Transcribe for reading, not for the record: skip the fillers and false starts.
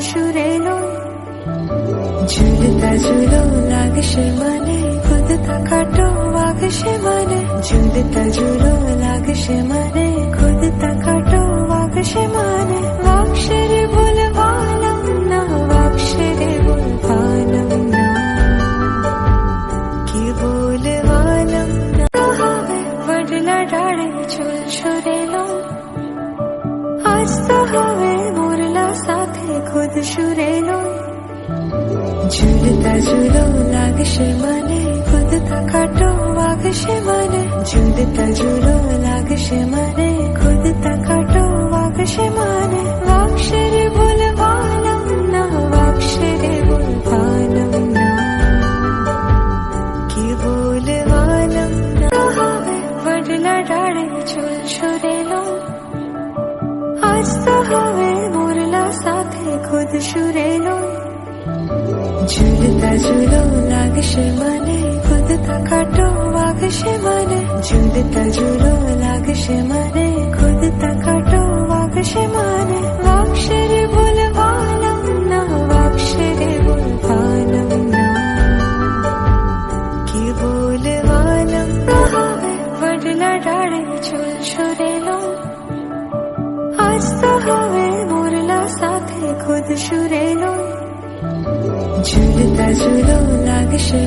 সুরে লয়, ঝুলতা ঝুলো লাগছে মানে খুদ তাকাটো আগছে মানে, ঝুলতা ঝুলো লাগছে মানে খুদ তাকাটো আগছে মানে, বাক্সেরে বলবালাম না, বাক্সেরে বলবালাম না, কি বলবালাম না, হবে বদলা ডাড়ে চুল ছুড়ে লো, আজ তো হবে মোরলা সাথে খুদ সুরে লয়, ঝুলতা ঝুলো লাগছে মানে খুদ তাকাটো আগছে মানে, ঝুলতা ঝুলো লাগছে মানে খুদ তাকাটো আগছে মানে, বাক্সেরে বলবালাম না, বাক্সেরে বলবালাম না, কি বলবালাম না, হবে বদলা ডাড়ে চুল ছুড়ে লো, আজ তো হবে মোরলা সাথে খুদ সুরে লয়, ঝুলতা ঝুলো লাগছে মানে খুদ তাকাটো আগছে মানে, ঝুলতা ঝুলো লাগছে মানে খুদ তাকাটো আগছে মানে, বাক্সেরে বলবালাম না, বাক্সেরে বলবালাম না, কি বলবালাম না, হবে বদলা ডাড়ে চুল ছুড়ে লো, আজ তো হবে মোরলা সাথে খুদ সুরে লয়, ঝুলতা ঝুলো লাগছে